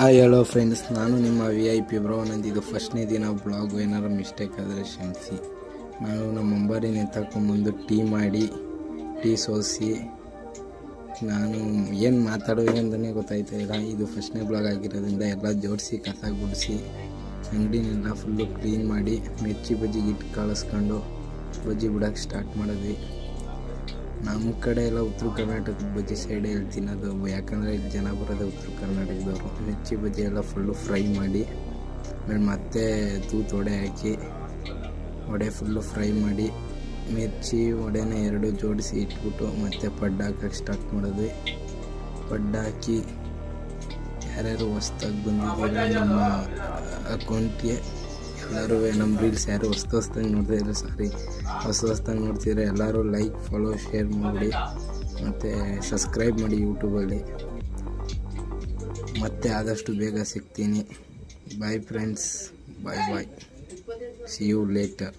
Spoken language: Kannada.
ಹಾಯ್ ಹಲೋ ಫ್ರೆಂಡ್ಸ್, ನಾನು ನಿಮ್ಮ VIP ಬ್ರೋ. ನಂದಿದು ಫಸ್ಟ್ನೇ ದಿನ ಬ್ಲಾಗು. ಏನಾರು ಮಿಸ್ಟೇಕ್ ಆದರೆ ಕ್ಷಮಿಸಿ. ನಾನು ನಮ್ಮ ಅಂಬಾರಿನ ಎತ್ತಕೊಂಬಂದು ಟೀ ಮಾಡಿ ಟೀ ಸೋಸಿ ನಾನು ಏನು ಮಾತಾಡೋದು ಅಂತಲೇ ಗೊತ್ತಾಯ್ತಾ ಇಲ್ಲ. ಇದು ಫಸ್ಟ್ನೇ ಬ್ಲಾಗ್ ಆಗಿರೋದ್ರಿಂದ ಎಲ್ಲ ಜೋಡಿಸಿ ಕಸ ಗುಡಿಸಿ ಅಂಗಡಿನೆಲ್ಲ ಫುಲ್ಲು ಕ್ಲೀನ್ ಮಾಡಿ ಮಿರ್ಚಿ ಬಜ್ಜಿಗೆ ಇಟ್ಟು ಕಳಿಸ್ಕೊಂಡು ಬಜ್ಜಿ ಬಿಡೋಕ್ಕೆ ಸ್ಟಾರ್ಟ್ ಮಾಡಿದ್ವಿ. ನಮ್ಮ ಕಡೆ ಎಲ್ಲ ಉತ್ತರ ಕರ್ನಾಟಕದ ಬಜ್ಜಿ ಸೈಡೇ ತಿನ್ನೋದು, ಯಾಕಂದರೆ ಇಲ್ಲಿ ಜನ ಬರೋದು ಉತ್ತರ ಕರ್ನಾಟಕದವರು. ಮಿರ್ಚಿ ಬಜ್ಜಿ ಎಲ್ಲ ಫುಲ್ಲು ಫ್ರೈ ಮಾಡಿ ಆಮೇಲೆ ಮತ್ತೆ ವಡೆ ಹಾಕಿ ವಡೆ ಫುಲ್ಲು ಫ್ರೈ ಮಾಡಿ ಮಿರ್ಚಿ ವಡೆನ ಎರಡು ಜೋಡಿಸಿ ಇಟ್ಬಿಟ್ಟು ಮತ್ತೆ ಪಡ್ಡು ಹಾಕೋಕ್ಕೆ ಸ್ಟಾರ್ಟ್ ಮಾಡಿದ್ವಿ. ಪಡ್ಡು ಹಾಕಿ ಯಾರ್ಯಾರು ಹೊಸ್ದಾಗಿ ಬಂದಿದ್ದೀರ ನಮ್ಮ ಅಕೌಂಟ್ಗೆ ಎಲ್ಲರೂ, ನಮ್ಮ ರೀಲ್ಸ್ ಯಾರು ಹೊಸ್ದಾಗಿ ನೋಡ್ತಾಯಿದ್ರು, ಹೊಸ್ದಾಗಿ ನೋಡ್ತಿದ್ರೆ ಎಲ್ಲರೂ ಲೈಕ್, ಫಾಲೋ, ಶೇರ್ ಮಾಡಿ ಮತ್ತು ಸಬ್ಸ್ಕ್ರೈಬ್ ಮಾಡಿ ಯೂಟ್ಯೂಬಲ್ಲಿ. ಮತ್ತೆ ಆದಷ್ಟು ಬೇಗ ಸಿಗ್ತೀನಿ. Bye friends, bye. See you litre.